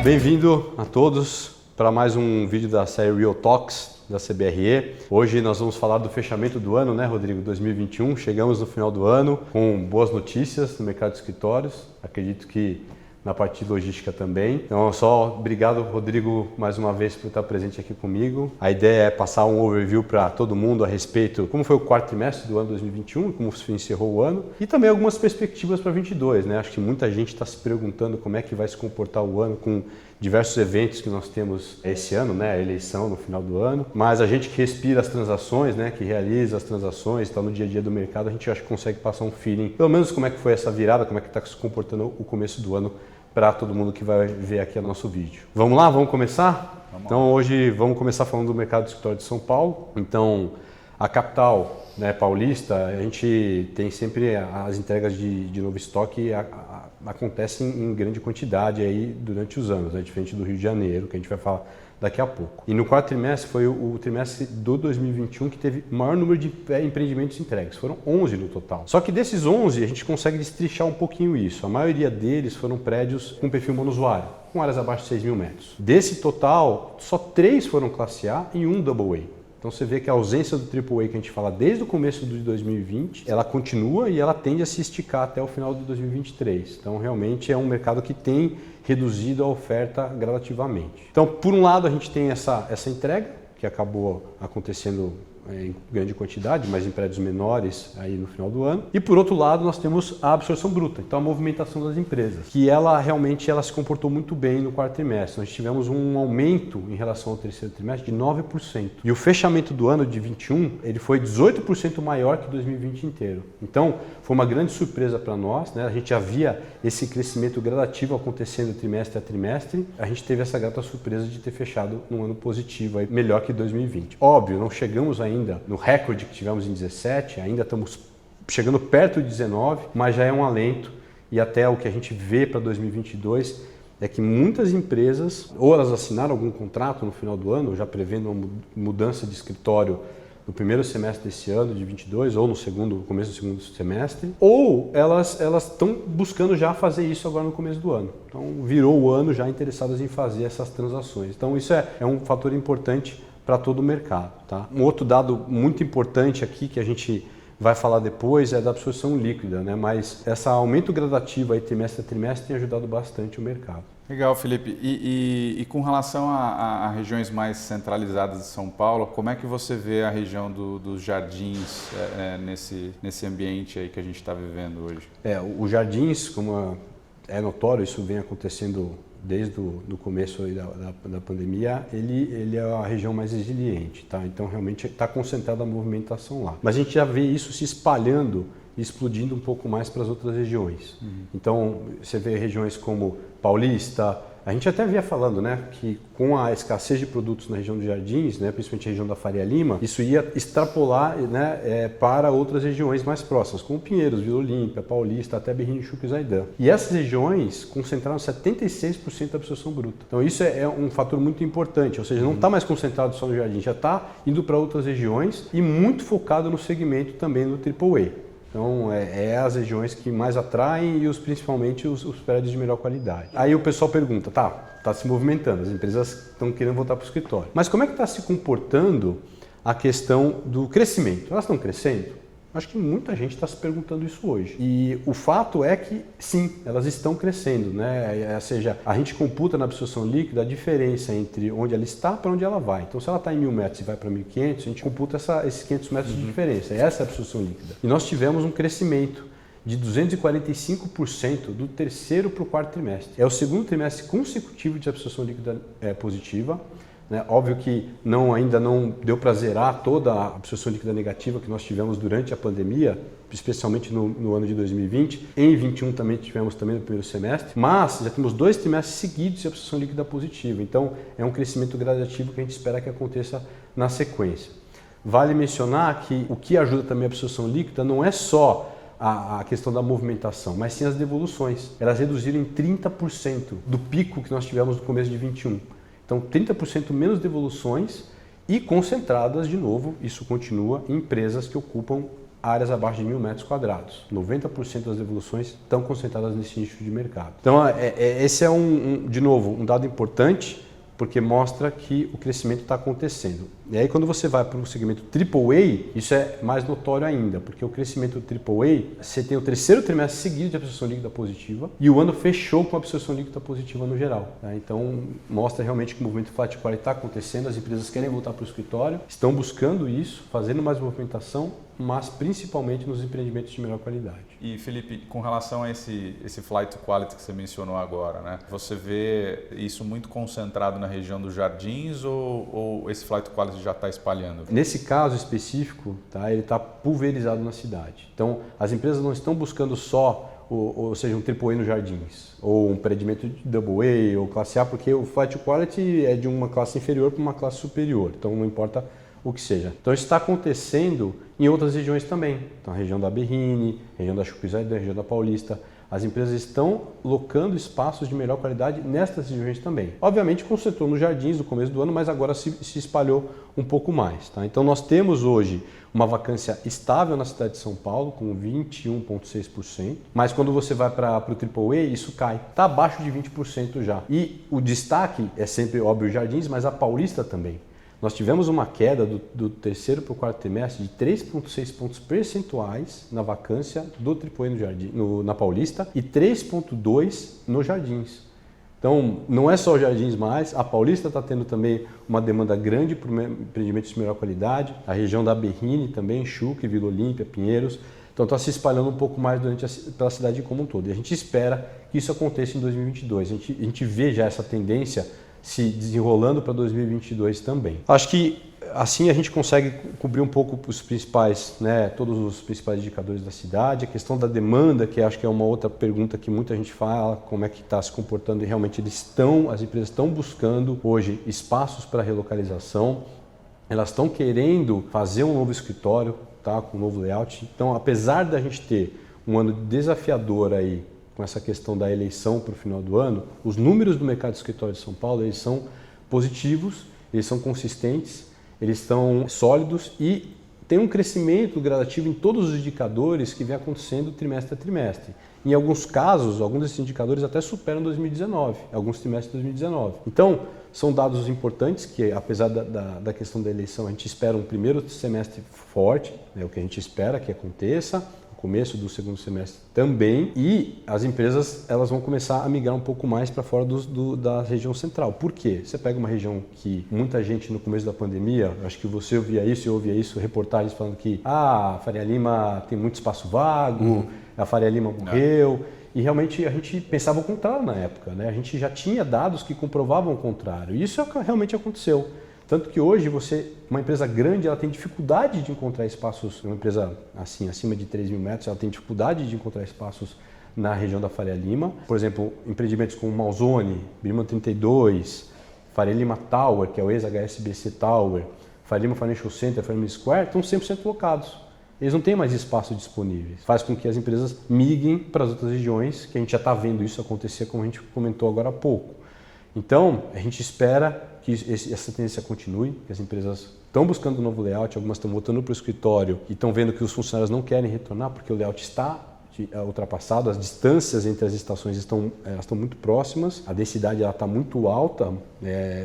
Bem-vindo a todos para mais um vídeo da série Real Talks da CBRE. Hoje nós vamos falar do fechamento do ano, né, Rodrigo? 2021. Chegamos no final do ano com boas notícias no mercado de escritórios. Acredito que na parte de logística também. Então, só obrigado, Rodrigo, mais uma vez por estar presente aqui comigo. A ideia é passar um overview para todo mundo a respeito de como foi o quarto trimestre do ano 2021, como se encerrou o ano, e também algumas perspectivas para 2022, né? Acho que muita gente está se perguntando como é que vai se comportar o ano com diversos eventos que nós temos esse ano, né? A eleição no final do ano. Mas a gente que respira as transações, né? Que realiza as transações, está no dia a dia do mercado, a gente acho que consegue passar um feeling, pelo menos como é que foi essa virada, como é que está se comportando o começo do ano para todo mundo que vai ver aqui o nosso vídeo. Vamos lá? Vamos começar? Então hoje vamos começar falando do mercado de escritório de São Paulo. Então a capital, né, paulista, a gente tem sempre as entregas de novo estoque acontecem em grande quantidade aí durante os anos, né, diferente do Rio de Janeiro, que a gente vai falar daqui a pouco. E no quarto trimestre foi o trimestre do 2021 que teve o maior número de empreendimentos entregues. Foram 11 no total. Só que desses 11 a gente consegue destrichar um pouquinho isso. A maioria deles foram prédios com perfil monousuário, com áreas abaixo de 6 mil metros. Desse total, só 3 foram classe A e 1 Double A. Então você vê que a ausência do AAA que a gente fala desde o começo de 2020, ela continua e ela tende a se esticar até o final de 2023. Então realmente é um mercado que tem reduzido a oferta gradativamente. Então por um lado a gente tem essa entrega, que acabou acontecendo em grande quantidade, mas em prédios menores aí no final do ano. E por outro lado nós temos a absorção bruta, então a movimentação das empresas, que ela realmente se comportou muito bem no quarto trimestre. Nós tivemos um aumento em relação ao terceiro trimestre de 9%. E o fechamento do ano de 21, ele foi 18% maior que 2020 inteiro. Então foi uma grande surpresa para nós, né? A gente já via esse crescimento gradativo acontecendo trimestre a trimestre. A gente teve essa grata surpresa de ter fechado um ano positivo, aí, melhor que 2020. Óbvio, não chegamos ainda no recorde que tivemos em 17, ainda estamos chegando perto de 19, mas já é um alento e até o que a gente vê para 2022 é que muitas empresas, ou elas assinaram algum contrato no final do ano, já prevendo uma mudança de escritório no primeiro semestre desse ano, de 22, ou no começo do segundo semestre, ou elas estão buscando já fazer isso agora no começo do ano. Então virou o ano já interessadas em fazer essas transações. Então isso é um fator importante para todo o mercado. Tá? Um outro dado muito importante aqui que a gente vai falar depois é da absorção líquida, né? Mas esse aumento gradativo aí trimestre a trimestre tem ajudado bastante o mercado. Legal, Felipe. E com relação a regiões mais centralizadas de São Paulo, como é que você vê a região dos Jardins nesse ambiente aí que a gente está vivendo hoje? Os Jardins, como é notório, isso vem acontecendo desde o começo aí da pandemia, ele é a região mais resiliente, tá? Então realmente está concentrada a movimentação lá. Mas a gente já vê isso se espalhando e explodindo um pouco mais para as outras regiões. Então você vê regiões como Paulista, a gente até via falando, né, que com a escassez de produtos na região dos Jardins, né, principalmente a região da Faria Lima, isso ia extrapolar, né, para outras regiões mais próximas, como Pinheiros, Vila Olímpia, Paulista, até Berrini, Chucre e Zaidan. E essas regiões concentraram 76% da absorção bruta. Então isso é um fator muito importante, ou seja, não está mais concentrado só no Jardim, já está indo para outras regiões e muito focado no segmento também do AAA. Então, as regiões que mais atraem e principalmente os prédios de melhor qualidade. Aí o pessoal pergunta, tá se movimentando, as empresas estão querendo voltar para o escritório. Mas como é que está se comportando a questão do crescimento? Elas estão crescendo? Acho que muita gente está se perguntando isso hoje. E o fato é que, sim, elas estão crescendo, né? Ou seja, a gente computa na absorção líquida a diferença entre onde ela está para onde ela vai. Então, se ela está em 1.000 metros e vai para 1.500, a gente computa esses 500 metros de diferença. Essa é a absorção líquida. E nós tivemos um crescimento de 245% do terceiro para o quarto trimestre. É o segundo trimestre consecutivo de absorção líquida positiva. Né? Óbvio que ainda não deu para zerar toda a absorção líquida negativa que nós tivemos durante a pandemia, especialmente no ano de 2020. Em 2021 também tivemos no primeiro semestre, mas já temos 2 trimestres seguidos de absorção líquida positiva. Então é um crescimento gradativo que a gente espera que aconteça na sequência. Vale mencionar que o que ajuda também a absorção líquida não é só a questão da movimentação, mas sim as devoluções. Elas reduziram em 30% do pico que nós tivemos no começo de 2021. Então, 30% menos devoluções e concentradas, de novo, isso continua em empresas que ocupam áreas abaixo de 1.000 metros quadrados. 90% das devoluções estão concentradas nesse nicho de mercado. Então, esse é de novo, um dado importante, porque mostra que o crescimento está acontecendo. E aí, quando você vai para o segmento AAA, isso é mais notório ainda, porque o crescimento AAA, você tem o terceiro trimestre seguido de absorção líquida positiva e o ano fechou com absorção líquida positiva no geral. Tá? Então, mostra realmente que o movimento flight to quality está acontecendo, as empresas querem voltar para o escritório, estão buscando isso, fazendo mais movimentação, mas principalmente nos empreendimentos de melhor qualidade. E Felipe, com relação a esse flight to quality que você mencionou agora, né? Você vê isso muito concentrado na região dos Jardins ou esse flight to quality já está espalhando? Nesse caso específico, tá, ele está pulverizado na cidade. Então, as empresas não estão buscando só, ou seja, um AAA nos Jardins, ou um empreendimento de AA ou classe A, porque o flight to quality é de uma classe inferior para uma classe superior, então não importa o que seja. Então, isso está acontecendo em outras regiões também. Então, a região da Berrini, região da Chucrizade, região da Paulista. As empresas estão locando espaços de melhor qualidade nestas regiões também. Obviamente, concentrou nos Jardins no começo do ano, mas agora se espalhou um pouco mais. Tá? Então, nós temos hoje uma vacância estável na cidade de São Paulo, com 21,6%, mas quando você vai para o AAA, isso cai. Está abaixo de 20% já. E o destaque é sempre, óbvio, os Jardins, mas a Paulista também. Nós tivemos uma queda do terceiro para o quarto trimestre de 3,6 pontos percentuais na vacância do AAA no Jardim, na Paulista e 3,2 nos Jardins. Então, não é só os Jardins mais, a Paulista está tendo também uma demanda grande por empreendimentos de melhor qualidade, a região da Berrini também, Chucre, Vila Olímpia, Pinheiros. Então, está se espalhando um pouco mais pela cidade como um todo. E a gente espera que isso aconteça em 2022. A gente vê já essa tendência se desenrolando para 2022 também. Acho que assim a gente consegue cobrir um pouco os principais, né, todos os principais indicadores da cidade. A questão da demanda, que acho que é uma outra pergunta que muita gente fala, como é que está se comportando, e realmente as empresas estão buscando hoje espaços para relocalização, elas estão querendo fazer um novo escritório, tá, com um novo layout. Então, apesar da gente ter um ano desafiador aí, com essa questão da eleição para o final do ano, os números do mercado de escritório de São Paulo, eles são positivos, eles são consistentes, eles estão sólidos e tem um crescimento gradativo em todos os indicadores que vem acontecendo trimestre a trimestre. Em alguns casos, alguns desses indicadores até superam 2019, alguns trimestres de 2019. Então, são dados importantes que, apesar da questão da eleição, a gente espera um primeiro semestre forte, é o que a gente espera que aconteça, começo do segundo semestre também, e as empresas elas vão começar a migrar um pouco mais para fora da região central. Por quê? Você pega uma região que muita gente no começo da pandemia, acho que você ouvia isso, eu ouvia isso, reportagens falando que a Faria Lima tem muito espaço vago, a Faria Lima morreu, e realmente a gente pensava o contrário na época, né? A gente já tinha dados que comprovavam o contrário, e isso realmente aconteceu. Tanto que hoje uma empresa grande, ela tem dificuldade de encontrar espaços, uma empresa assim, acima de 3.000 metros, ela tem dificuldade de encontrar espaços na região da Faria Lima. Por exemplo, empreendimentos como Malzone, Birman 32, Faria Lima Tower, que é o ex-HSBC Tower, Faria Lima Financial Center, Faria Lima Square, estão 100% locados. Eles não têm mais espaço disponível. Faz com que as empresas migrem para as outras regiões, que a gente já está vendo isso acontecer, como a gente comentou agora há pouco. Então, a gente espera que essa tendência continue, que as empresas estão buscando um novo layout, algumas estão voltando para o escritório e estão vendo que os funcionários não querem retornar porque o layout está ultrapassado, as distâncias entre as estações estão muito próximas, a densidade está muito alta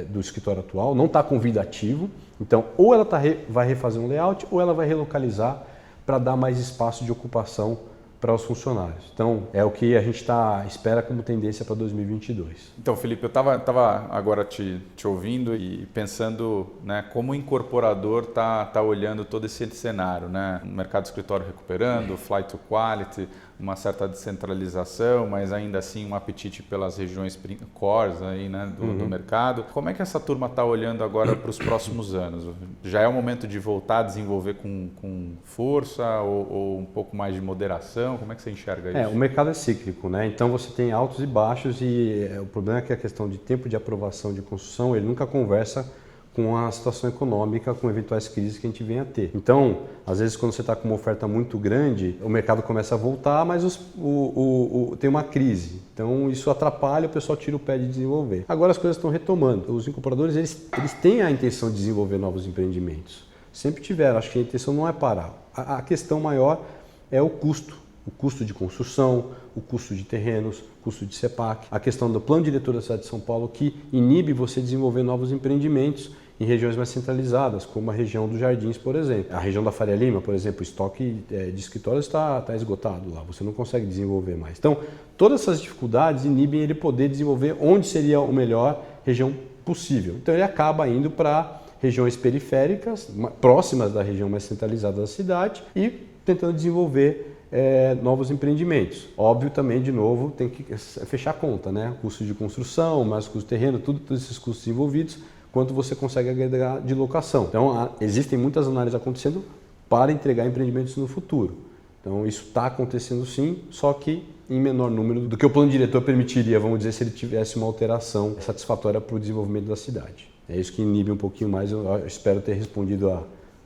do escritório atual, não está com vida ativo, então ou ela vai refazer um layout ou ela vai relocalizar para dar mais espaço de ocupação para os funcionários. Então, é o que a gente espera como tendência para 2022. Então, Felipe, eu estava agora te ouvindo e pensando, né, como o incorporador está olhando todo esse cenário, né? O mercado de escritório recuperando, flight to quality, uma certa descentralização, mas ainda assim um apetite pelas regiões cores aí, né, do mercado. Como é que essa turma está olhando agora para os próximos anos? Já é o momento de voltar a desenvolver com força ou um pouco mais de moderação? Como é que você enxerga isso? O mercado é cíclico, né? Então você tem altos e baixos e o problema é que a questão de tempo de aprovação de construção, ele nunca conversa com a situação econômica, com eventuais crises que a gente venha a ter. Então, às vezes quando você está com uma oferta muito grande, o mercado começa a voltar, mas tem uma crise. Então isso atrapalha, o pessoal tira o pé de desenvolver. Agora as coisas estão retomando. Os incorporadores eles têm a intenção de desenvolver novos empreendimentos. sempre tiveram. Acho que a intenção não é parar. A questão maior é o custo de construção, o custo de terrenos, o custo de CEPAC, a questão do plano diretor da cidade de São Paulo que inibe você desenvolver novos empreendimentos em regiões mais centralizadas, como a região dos Jardins, por exemplo. A região da Faria Lima, por exemplo, o estoque de escritórios está esgotado lá, você não consegue desenvolver mais. Então, todas essas dificuldades inibem ele poder desenvolver onde seria a melhor região possível. Então, ele acaba indo para regiões periféricas, próximas da região mais centralizada da cidade e tentando desenvolver novos empreendimentos. Óbvio também, de novo, tem que fechar a conta, né? Custo de construção, mais custo de terreno, todos esses custos envolvidos, quanto você consegue agregar de locação. Então, existem muitas análises acontecendo para entregar empreendimentos no futuro. Então, isso está acontecendo sim, só que em menor número do que o plano diretor permitiria, vamos dizer, se ele tivesse uma alteração satisfatória para o desenvolvimento da cidade. É isso que inibe um pouquinho mais, eu espero ter respondido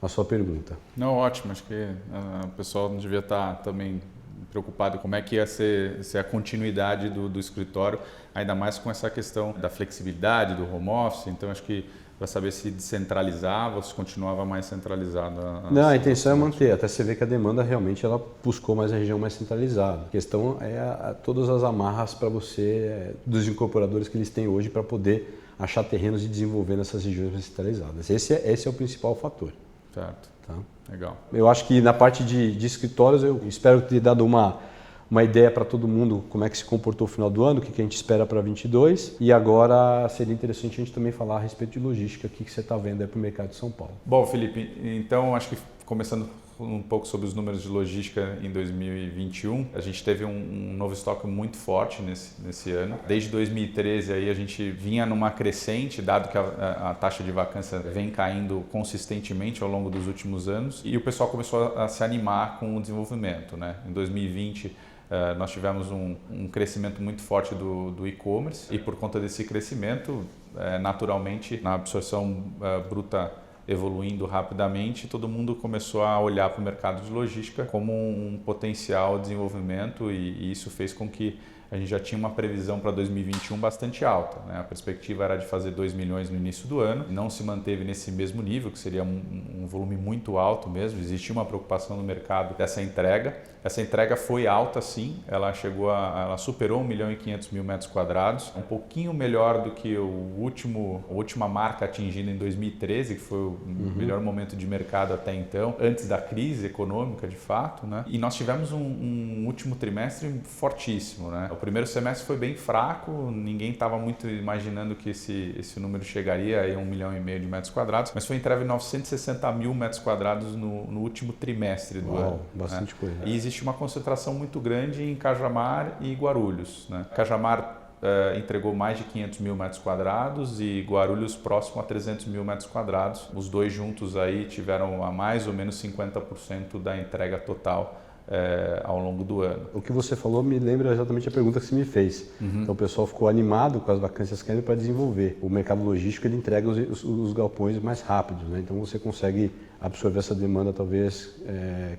a sua pergunta. Não, ótimo, acho que o pessoal não devia estar também preocupado como é que ia ser a continuidade do escritório, ainda mais com essa questão da flexibilidade, do home office, então acho que para saber se descentralizava ou se continuava mais centralizada. Não, a intenção é manter, até você ver que a demanda realmente ela buscou mais a região mais centralizada. A questão é todas as amarras para você, dos incorporadores que eles têm hoje para poder achar terrenos e desenvolver nessas regiões mais centralizadas. Esse é o principal fator. Certo. Tá? Legal. Eu acho que na parte de escritórios, eu espero ter dado uma ideia para todo mundo como é que se comportou o final do ano, o que a gente espera para 2022. E agora seria interessante a gente também falar a respeito de logística, o que você está vendo aí para o mercado de São Paulo. Bom, Felipe, então acho que começando um pouco sobre os números de logística em 2021, a gente teve um novo estoque muito forte nesse ano. Desde 2013 aí a gente vinha numa crescente, dado que a taxa de vacância vem caindo consistentemente ao longo dos últimos anos, e o pessoal começou a se animar com o desenvolvimento, né? Em 2020 nós tivemos um crescimento muito forte do e-commerce e por conta desse crescimento, naturalmente, na absorção bruta evoluindo rapidamente, todo mundo começou a olhar para o mercado de logística como um potencial desenvolvimento e isso fez com que a gente já tinha uma previsão para 2021 bastante alta, né? A perspectiva era de fazer 2 milhões no início do ano, não se manteve nesse mesmo nível, que seria um volume muito alto mesmo, existia uma preocupação no mercado dessa entrega. Essa entrega foi alta sim, ela superou 1.500.000 metros quadrados, um pouquinho melhor do que a última marca atingida em 2013, que foi o melhor momento de mercado até então, antes da crise econômica de fato, né? E nós tivemos um último trimestre fortíssimo, né? O primeiro semestre foi bem fraco, ninguém estava muito imaginando que esse número chegaria a 1,5 milhão de metros quadrados, mas foi entregue 960.000 metros quadrados no último trimestre do ano. Bastante coisa. E existe uma concentração muito grande em Cajamar e Guarulhos, né? Cajamar entregou mais de 500.000 metros quadrados e Guarulhos próximo a 300.000 metros quadrados. Os dois juntos aí tiveram a mais ou menos 50% da entrega total ao longo do ano. O que você falou me lembra exatamente a pergunta que você me fez. Então o pessoal ficou animado com as vacâncias que para desenvolver. O mercado logístico ele entrega os galpões mais rápidos, né? Então você consegue absorver essa demanda talvez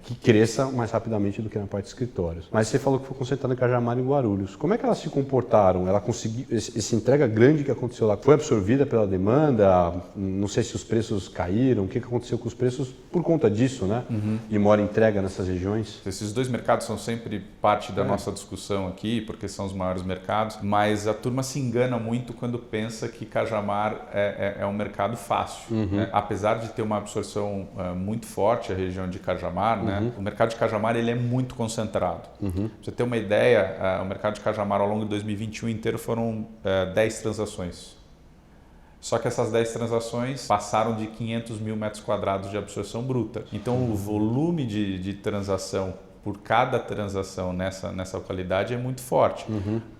que cresça mais rapidamente do que na parte de escritórios. Mas você falou que foi concentrado em Cajamar e Guarulhos. Como é que elas se comportaram? Ela conseguiu essa entrega grande que aconteceu lá foi absorvida pela demanda? Não sei se os preços caíram. O que aconteceu com os preços por conta disso, né? Demora entrega nessas regiões. Esses dois mercados são sempre parte da nossa discussão aqui, porque são os maiores mercados, mas a turma se engana muito quando pensa que Cajamar é um mercado fácil. Né? Apesar de ter uma absorção muito forte, a região de Cajamar, né? O mercado de Cajamar ele é muito concentrado. Pra você ter uma ideia, o mercado de Cajamar ao longo de 2021 inteiro foram 10 transações. Só que essas 10 transações passaram de 500.000 metros quadrados de absorção bruta. Então o volume de transação por cada transação nessa localidade é muito forte.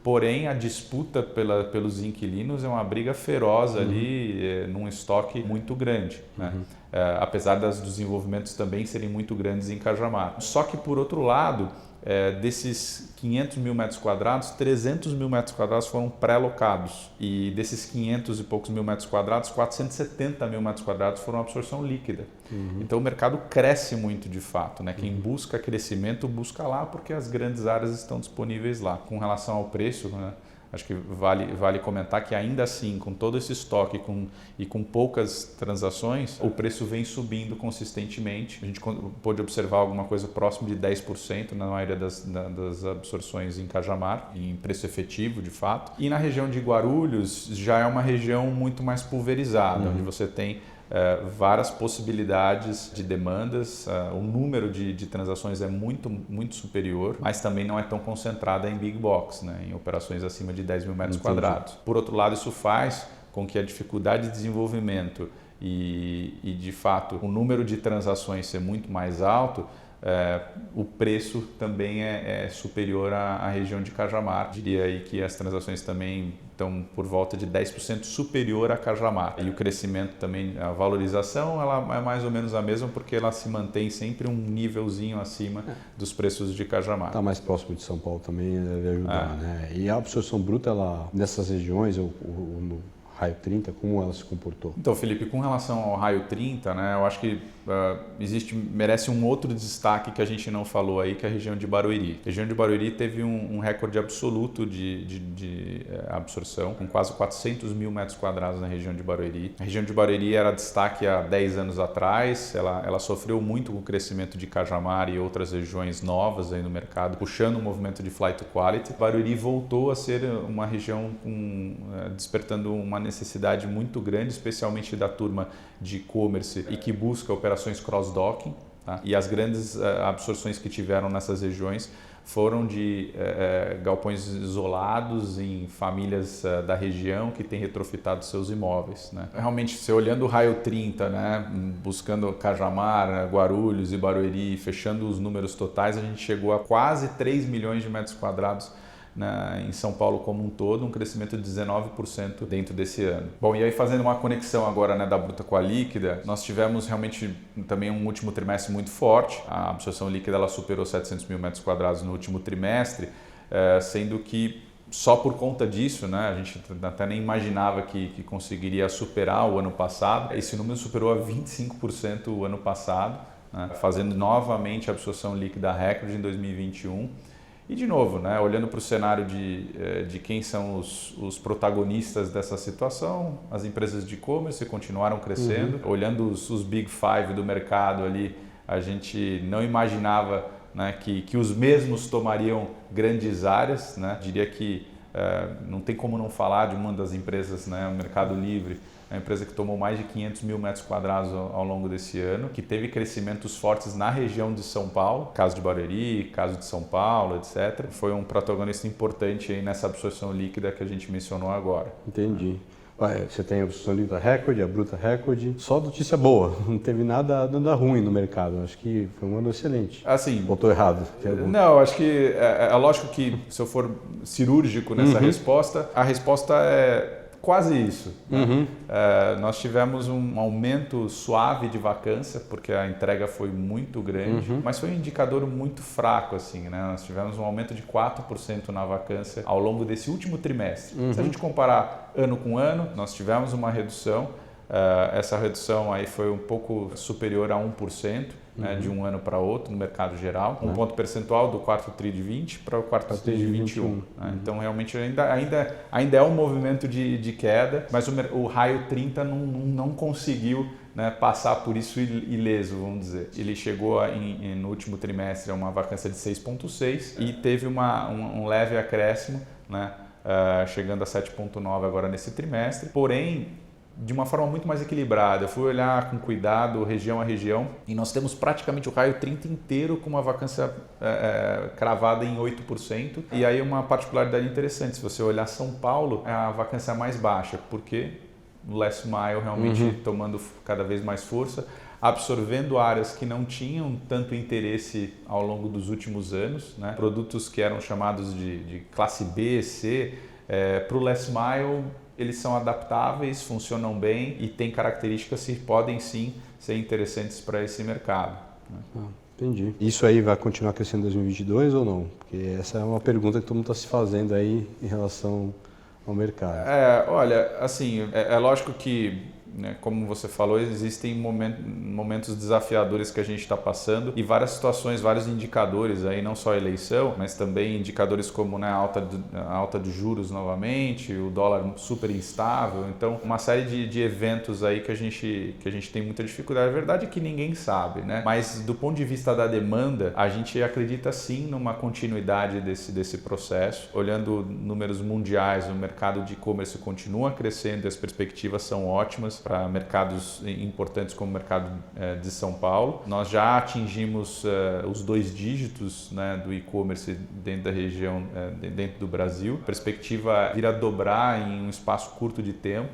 Porém, a disputa pelos inquilinos é uma briga feroz ali num estoque muito grande, né? Apesar dos desenvolvimentos também serem muito grandes em Cajamar. Só que, por outro lado, desses 500.000 metros quadrados, 300.000 metros quadrados foram pré-locados. E desses 500 e poucos mil metros quadrados, 470.000 metros quadrados foram absorção líquida. Então o mercado cresce muito de fato, né? Quem busca crescimento, busca lá porque as grandes áreas estão disponíveis lá. Com relação ao preço, né? Acho que vale comentar que ainda assim, com todo esse estoque e com poucas transações, o preço vem subindo consistentemente. A gente pôde observar alguma coisa próximo de 10% na maioria das absorções em Cajamar, em preço efetivo, de fato. E na região de Guarulhos já é uma região muito mais pulverizada, onde você tem várias possibilidades de demandas, o número de transações é muito superior, mas também não é tão concentrada em big box, né, em operações acima de 10 mil metros quadrados. Por outro lado, isso faz com que a dificuldade de desenvolvimento e de fato, o número de transações ser muito mais alto, o preço também é superior à região de Cajamar. Diria aí que as transações também estão por volta de 10% superior a Cajamar. E o crescimento também, a valorização, ela é mais ou menos a mesma porque ela se mantém sempre um nívelzinho acima dos preços de Cajamar. Está mais próximo de São Paulo também deve ajudar, né? E a absorção bruta, nessas regiões, no raio 30, como ela se comportou? Então, Felipe, com relação ao raio 30, né, eu acho que merece um outro destaque que a gente não falou aí, que é a região de Barueri. A região de Barueri teve um recorde absoluto de absorção, com quase 400 mil metros quadrados na região de Barueri. A região de Barueri era destaque há 10 anos atrás, ela sofreu muito com o crescimento de Cajamar e outras regiões novas aí no mercado, puxando o movimento de flight to quality. Barueri voltou a ser uma região despertando uma necessidade muito grande, especialmente da turma de e-commerce e que busca operações cross-docking. Tá? E as grandes absorções que tiveram nessas regiões foram de galpões isolados em famílias da região que têm retrofitado seus imóveis. Né? Realmente, se olhando o raio 30, né, buscando Cajamar, Guarulhos e Barueri, fechando os números totais, a gente chegou a quase 3 milhões de metros quadrados em São Paulo como um todo, um crescimento de 19% dentro desse ano. Bom, e aí fazendo uma conexão agora, né, da bruta com a líquida, nós tivemos realmente também um último trimestre muito forte. A absorção líquida ela superou 700 mil metros quadrados no último trimestre, sendo que só por conta disso, né, a gente até nem imaginava que conseguiria superar o ano passado. Esse número superou a 25% o ano passado, né, fazendo novamente a absorção líquida recorde em 2021. E de novo, né, olhando para o cenário de quem são os protagonistas dessa situação, as empresas de e-commerce continuaram crescendo. Olhando os Big Five do mercado ali, a gente não imaginava, né, que os mesmos tomariam grandes áreas. Né? Diria que não tem como não falar de uma das empresas, né, o Mercado Livre, a empresa que tomou mais de 500 mil metros quadrados ao longo desse ano, que teve crescimentos fortes na região de São Paulo, caso de Barueri, caso de São Paulo, etc. Foi um protagonista importante aí nessa absorção líquida que a gente mencionou agora. Entendi. Você tem a absorção líquida recorde, a bruta recorde, só notícia boa, não teve nada ruim no mercado, acho que foi um ano excelente. Assim, ou estou errado? Não, acho que é lógico que se eu for cirúrgico nessa resposta, a resposta é quase isso. Né? Nós tivemos um aumento suave de vacância, porque a entrega foi muito grande, mas foi um indicador muito fraco. Assim, né? Nós tivemos um aumento de 4% na vacância ao longo desse último trimestre. Se a gente comparar ano com ano, nós tivemos uma redução. Essa redução aí foi um pouco superior a 1%, né, de um ano para outro no mercado geral. Um ponto percentual do quarto TRI de 20 para o quarto TRI de 21. Né? Então, realmente, ainda é um movimento de queda, mas o raio 30 não conseguiu, né, passar por isso ileso, vamos dizer. Ele chegou no último trimestre a uma vacância de 6,6 e teve um leve acréscimo, né, chegando a 7,9 agora nesse trimestre. Porém, de uma forma muito mais equilibrada. Eu fui olhar com cuidado, região a região, e nós temos praticamente o raio 30 inteiro com uma vacância cravada em 8%. E aí uma particularidade interessante, se você olhar São Paulo, é a vacância mais baixa, porque o last mile realmente tomando cada vez mais força, absorvendo áreas que não tinham tanto interesse ao longo dos últimos anos, né? Produtos que eram chamados de classe B, C, para o last mile, eles são adaptáveis, funcionam bem e têm características que podem sim ser interessantes para esse mercado. Né? Entendi. Isso aí vai continuar crescendo em 2022 ou não? Porque essa é uma pergunta que todo mundo está se fazendo aí em relação ao mercado. Olha, assim, é lógico que né, como você falou, existem momentos desafiadores que a gente está passando e várias situações, vários indicadores, aí, não só a eleição, mas também indicadores como, né, a alta de juros novamente, o dólar super instável. Então, uma série de eventos aí que a gente tem muita dificuldade. A verdade é que ninguém sabe, né? Mas do ponto de vista da demanda, a gente acredita sim numa continuidade desse processo. Olhando números mundiais, o mercado de e-commerce continua crescendo e as perspectivas são ótimas para mercados importantes como o mercado de São Paulo. Nós já atingimos os 2 dígitos, né, do e-commerce dentro da região, dentro do Brasil. A perspectiva é vir a dobrar em um espaço curto de tempo.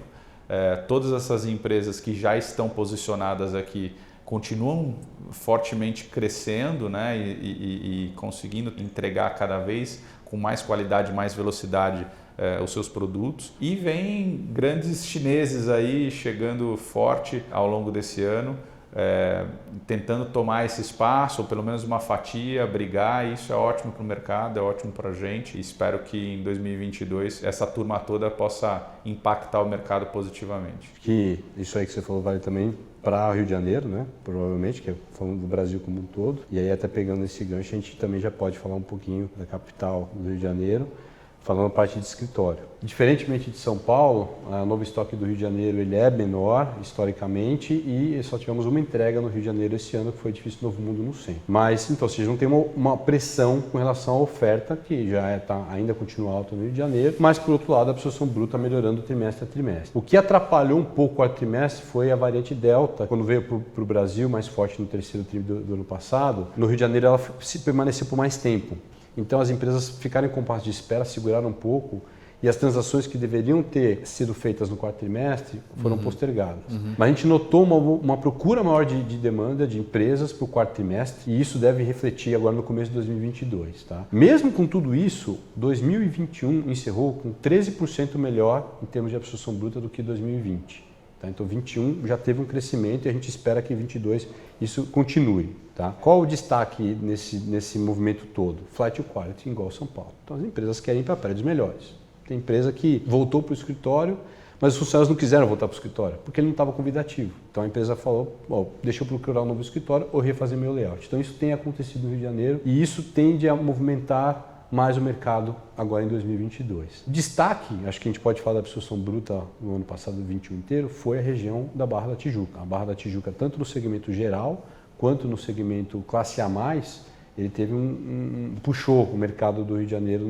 Todas essas empresas que já estão posicionadas aqui continuam fortemente crescendo, né, e conseguindo entregar cada vez com mais qualidade, mais velocidade os seus produtos. E vem grandes chineses aí chegando forte ao longo desse ano, tentando tomar esse espaço, ou pelo menos uma fatia, brigar. Isso é ótimo para o mercado, é ótimo para a gente. Espero que em 2022 essa turma toda possa impactar o mercado positivamente. Que isso aí que você falou vale também para o Rio de Janeiro, né? Provavelmente, que é falando do Brasil como um todo. E aí, até pegando esse gancho, a gente também já pode falar um pouquinho da capital do Rio de Janeiro, falando a parte de escritório. Diferentemente de São Paulo, o novo estoque do Rio de Janeiro ele é menor historicamente e só tivemos uma entrega no Rio de Janeiro esse ano, que foi Edifício Novo Mundo no centro. Mas, então, vocês não tem uma pressão com relação à oferta, que já ainda continua alta no Rio de Janeiro, mas, por outro lado, a absorção bruta melhorando trimestre a trimestre. O que atrapalhou um pouco o quarto trimestre foi a variante Delta, quando veio para o Brasil, mais forte no terceiro trimestre do ano passado. No Rio de Janeiro, ela permaneceu por mais tempo. Então, as empresas ficaram em compasso de espera, seguraram um pouco e as transações que deveriam ter sido feitas no quarto trimestre foram postergadas. Mas a gente notou uma procura maior de demanda de empresas para o quarto trimestre e isso deve refletir agora no começo de 2022. Tá? Mesmo com tudo isso, 2021 encerrou com 13% melhor em termos de absorção bruta do que 2020. Tá? Então, 21 já teve um crescimento e a gente espera que em 22 isso continue. Tá? Qual o destaque nesse movimento todo? Flight to quality igual São Paulo. Então, as empresas querem ir para prédios melhores. Tem empresa que voltou para o escritório, mas os funcionários não quiseram voltar para o escritório, porque ele não estava convidativo. Então, a empresa falou, deixa eu procurar um novo escritório ou refazer meu layout. Então, isso tem acontecido no Rio de Janeiro e isso tende a movimentar mais o mercado agora em 2022. Destaque, acho que a gente pode falar da absorção bruta no ano passado, 21 inteiro, foi a região da Barra da Tijuca. A Barra da Tijuca, tanto no segmento geral, quanto no segmento classe A+, ele teve puxou o mercado do Rio de Janeiro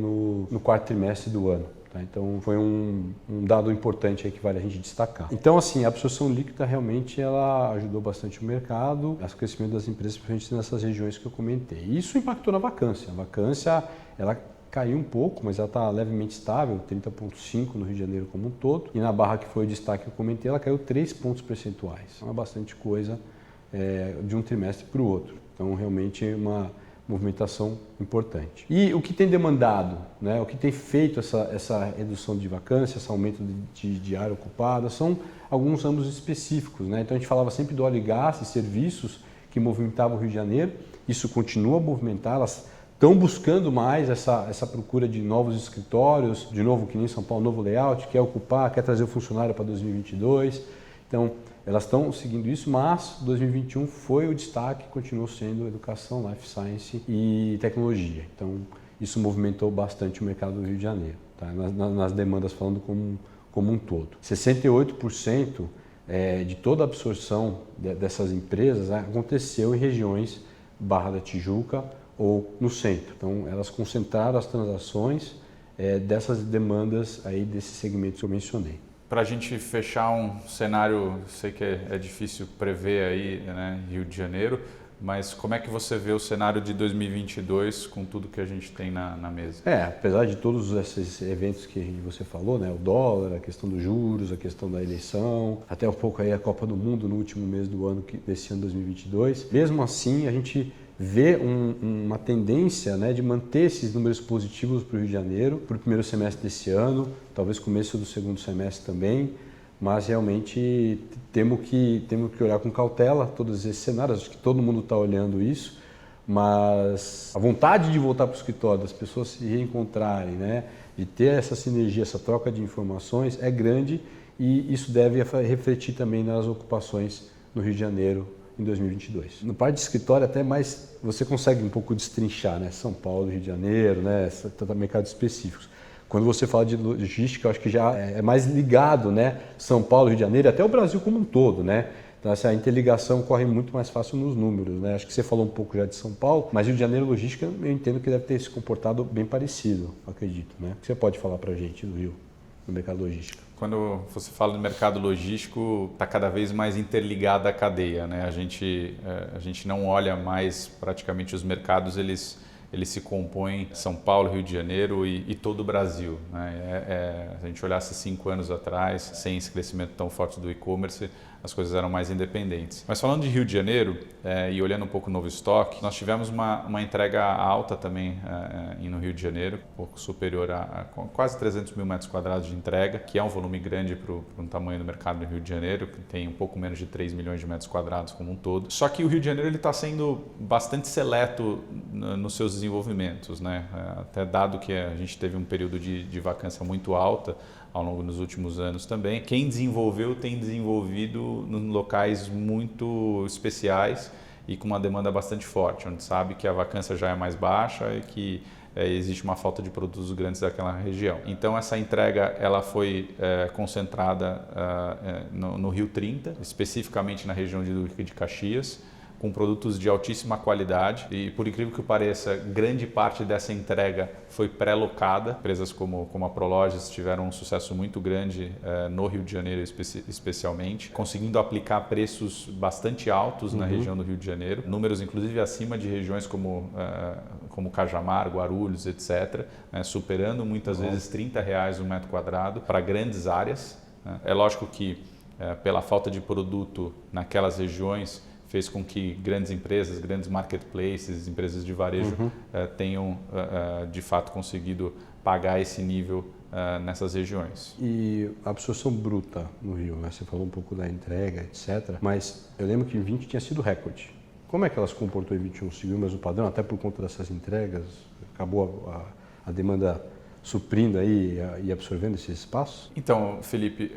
no quarto trimestre do ano. Tá? Então, foi um dado importante aí que vale a gente destacar. Então, assim, a absorção líquida realmente ela ajudou bastante o mercado, o crescimento das empresas, principalmente nessas regiões que eu comentei. E isso impactou na vacância. A vacância, ela caiu um pouco, mas ela está levemente estável, 30,5% no Rio de Janeiro como um todo. E na Barra, que foi o destaque que eu comentei, ela caiu 3 pontos percentuais. Então, é bastante coisa de um trimestre para o outro. Então, realmente é uma movimentação importante. E o que tem demandado, né, o que tem feito essa redução de vacância, esse aumento de área ocupada, são alguns ramos específicos. Né? Então, a gente falava sempre do óleo e gás e serviços que movimentavam o Rio de Janeiro. Isso continua a movimentar, elas estão buscando mais essa procura de novos escritórios, de novo, que nem São Paulo, novo layout, quer ocupar, quer trazer o funcionário para 2022. Então, elas estão seguindo isso, mas 2021 foi o destaque, continuou sendo educação, life science e tecnologia. Então, isso movimentou bastante o mercado do Rio de Janeiro, tá? nas demandas falando como um todo. 68% de toda a absorção dessas empresas aconteceu em regiões Barra da Tijuca ou no centro. Então, elas concentraram as transações dessas demandas aí desses segmentos que eu mencionei. Para a gente fechar um cenário, sei que é difícil prever aí, né, Rio de Janeiro, mas como é que você vê o cenário de 2022 com tudo que a gente tem na mesa? Apesar de todos esses eventos que você falou, né, o dólar, a questão dos juros, a questão da eleição, até um pouco aí a Copa do Mundo no último mês do ano, desse ano 2022, mesmo assim a gente vê uma tendência, né, de manter esses números positivos para o Rio de Janeiro, para o primeiro semestre desse ano, talvez começo do segundo semestre também, mas realmente temos que olhar com cautela todos esses cenários, acho que todo mundo está olhando isso, mas a vontade de voltar para o escritório, das pessoas se reencontrarem, né, de ter essa sinergia, essa troca de informações é grande e isso deve refletir também nas ocupações no Rio de Janeiro em 2022. No parte de escritório até mais você consegue um pouco destrinchar, né? São Paulo, Rio de Janeiro, né? Mercados específicos. Quando você fala de logística, eu acho que já é mais ligado, né? São Paulo, Rio de Janeiro, até o Brasil como um todo, né? Então essa interligação corre muito mais fácil nos números, né? Acho que você falou um pouco já de São Paulo, mas Rio de Janeiro logística eu entendo que deve ter se comportado bem parecido, acredito, né? O que você pode falar para a gente do Rio, no mercado logístico? Quando você fala do mercado logístico, está cada vez mais interligada a cadeia, né? A gente não olha mais praticamente os mercados, eles se compõem São Paulo, Rio de Janeiro e todo o Brasil, né? Se a gente olhasse 5 anos atrás, sem esse crescimento tão forte do e-commerce, as coisas eram mais independentes. Mas falando de Rio de Janeiro e olhando um pouco o novo estoque, nós tivemos uma entrega alta também no Rio de Janeiro, um pouco superior a quase 300 mil metros quadrados de entrega, que é um volume grande para um tamanho do mercado do Rio de Janeiro, que tem um pouco menos de 3 milhões de metros quadrados como um todo. Só que o Rio de Janeiro está sendo bastante seleto nos seus desenvolvimentos, né? Até dado que a gente teve um período de vacância muito alta ao longo dos últimos anos também. Quem desenvolveu tem desenvolvido em locais muito especiais e com uma demanda bastante forte, onde sabe que a vacância já é mais baixa e que existe uma falta de produtos grandes daquela região. Então essa entrega ela foi concentrada no Rio 30, especificamente na região de Duque de Caxias, com produtos de altíssima qualidade e, por incrível que pareça, grande parte dessa entrega foi pré-locada. Empresas como a Prolojas tiveram um sucesso muito grande no Rio de Janeiro especialmente, conseguindo aplicar preços bastante altos na região do Rio de Janeiro, números inclusive acima de regiões como Cajamar, Guarulhos, etc., né, superando muitas vezes R$30 um metro quadrado para grandes áreas. Né. É lógico que pela falta de produto naquelas regiões fez com que grandes empresas, grandes marketplaces, empresas de varejo tenham de fato conseguido pagar esse nível nessas regiões. E a absorção bruta no Rio, né? Você falou um pouco da entrega, etc. Mas eu lembro que em 20 tinha sido recorde. Como é que ela se comportou em 21? Seguiu o mesmo padrão, até por conta dessas entregas? Acabou a demanda suprindo aí e absorvendo esse espaço? Então, Felipe,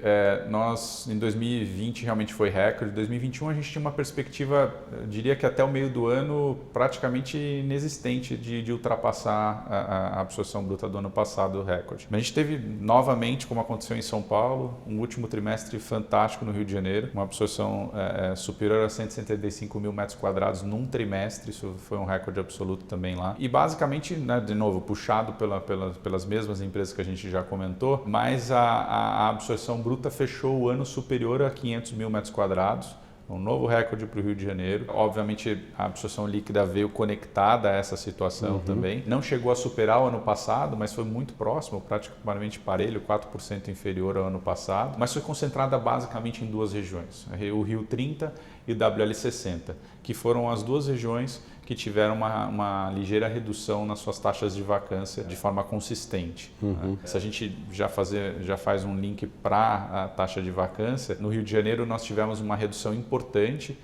nós em 2020 realmente foi recorde. Em 2021 a gente tinha uma perspectiva, diria que até o meio do ano, praticamente inexistente de ultrapassar a absorção bruta do ano passado, recorde. Mas a gente teve novamente, como aconteceu em São Paulo, um último trimestre fantástico no Rio de Janeiro, uma absorção superior a 175 mil metros quadrados num trimestre, isso foi um recorde absoluto também lá. E basicamente, né, de novo, puxado pelas mesmas empresas que a gente já comentou, mas a absorção bruta fechou o ano superior a 500 mil metros quadrados, um novo recorde para o Rio de Janeiro. Obviamente, a absorção líquida veio conectada a essa situação também. Não chegou a superar o ano passado, mas foi muito próximo, praticamente parelho, 4% inferior ao ano passado, mas foi concentrada basicamente em duas regiões, o Rio 30 e o WL60, que foram as duas regiões que tiveram uma ligeira redução nas suas taxas de vacância de forma consistente. Né? Se a gente já faz um link para a taxa de vacância, no Rio de Janeiro nós tivemos uma redução importante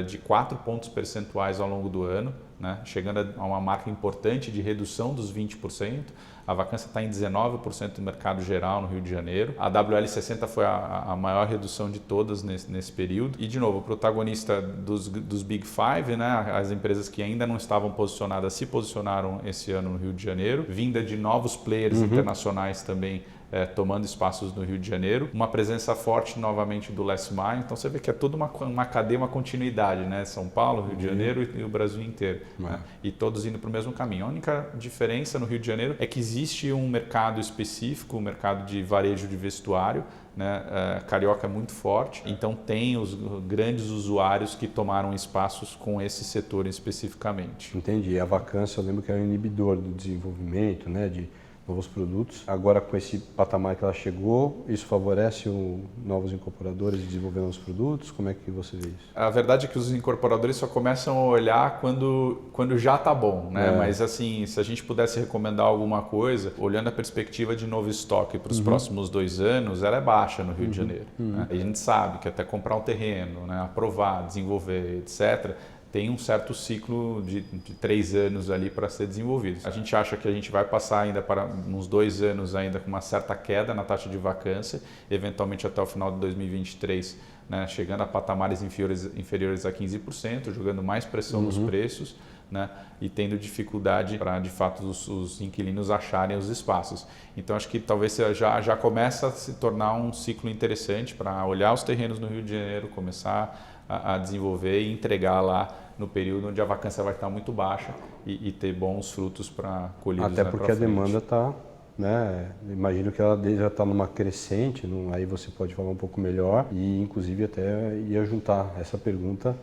de 4 pontos percentuais ao longo do ano, né? Chegando a uma marca importante de redução dos 20%. A vacância está em 19% do mercado geral no Rio de Janeiro. A WL60 foi a maior redução de todas nesse período. E, de novo, o protagonista dos Big Five, né? As empresas que ainda não estavam posicionadas se posicionaram esse ano no Rio de Janeiro. Vinda de novos players internacionais também tomando espaços no Rio de Janeiro, uma presença forte novamente do Last Mile, então você vê que é toda uma cadeia, uma continuidade, né? São Paulo, Rio de Janeiro e o Brasil inteiro, né? E todos indo para o mesmo caminho. A única diferença no Rio de Janeiro é que existe um mercado específico, um mercado de varejo de vestuário, né? Carioca é muito forte, então tem os grandes usuários que tomaram espaços com esse setor especificamente. Entendi. A vacância eu lembro que era um inibidor do desenvolvimento, né? De novos produtos. Agora, com esse patamar que ela chegou, isso favorece novos incorporadores desenvolver novos produtos? Como é que você vê isso? A verdade é que os incorporadores só começam a olhar quando já está bom, né? Mas assim, se a gente pudesse recomendar alguma coisa, olhando a perspectiva de novo estoque para os próximos 2 anos, ela é baixa no Rio de Janeiro. Né? A gente sabe que até comprar um terreno, né? Aprovar, desenvolver, etc., tem um certo ciclo de 3 anos ali para ser desenvolvido. A gente acha que a gente vai passar ainda para uns 2 anos ainda com uma certa queda na taxa de vacância, eventualmente até o final de 2023, né, chegando a patamares inferiores a 15%, jogando mais pressão nos preços, né, e tendo dificuldade para, de fato, os inquilinos acharem os espaços. Então, acho que talvez já começa a se tornar um ciclo interessante para olhar os terrenos no Rio de Janeiro, começar a desenvolver e entregar lá no período onde a vacância vai estar muito baixa e ter bons frutos para colhidos. Até porque a demanda está, né? Imagino que ela já está numa crescente, aí você pode falar um pouco melhor e inclusive até ia juntar essa pergunta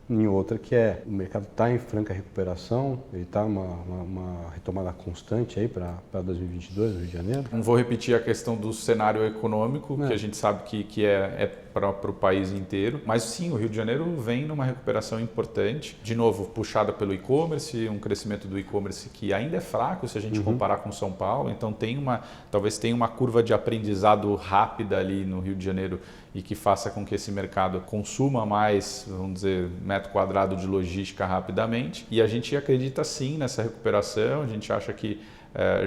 em outra, que é: o mercado está em franca recuperação, ele está uma retomada constante aí para 2022, no Rio de Janeiro? Não vou repetir a questão do cenário econômico, que a gente sabe que é para o país inteiro, mas sim, o Rio de Janeiro vem numa recuperação importante, de novo puxada pelo e-commerce, um crescimento do e-commerce que ainda é fraco se a gente comparar com São Paulo, então talvez tenha uma curva de aprendizado rápida ali no Rio de Janeiro e que faça com que esse mercado consuma mais, vamos dizer, metro quadrado de logística rapidamente. E a gente acredita sim nessa recuperação, a gente acha que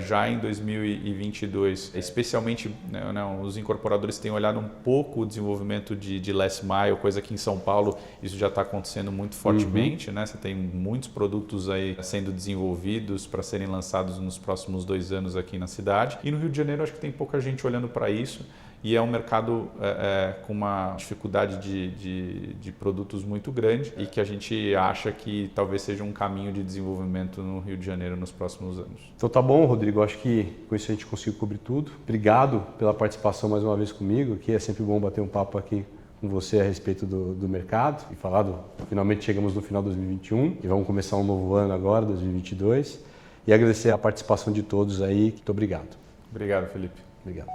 já em 2022, especialmente, né, os incorporadores têm olhado um pouco o desenvolvimento de last mile, coisa que em São Paulo isso já está acontecendo muito fortemente, né? Você tem muitos produtos aí sendo desenvolvidos para serem lançados nos próximos 2 anos aqui na cidade. E no Rio de Janeiro acho que tem pouca gente olhando para isso. E é um mercado com uma dificuldade de produtos muito grande e que a gente acha que talvez seja um caminho de desenvolvimento no Rio de Janeiro nos próximos anos. Então tá bom, Rodrigo, acho que com isso a gente conseguiu cobrir tudo. Obrigado pela participação mais uma vez comigo, que é sempre bom bater um papo aqui com você a respeito do mercado e falar finalmente chegamos no final de 2021 e vamos começar um novo ano agora, 2022, e agradecer a participação de todos aí. Muito obrigado. Obrigado, Felipe. Obrigado.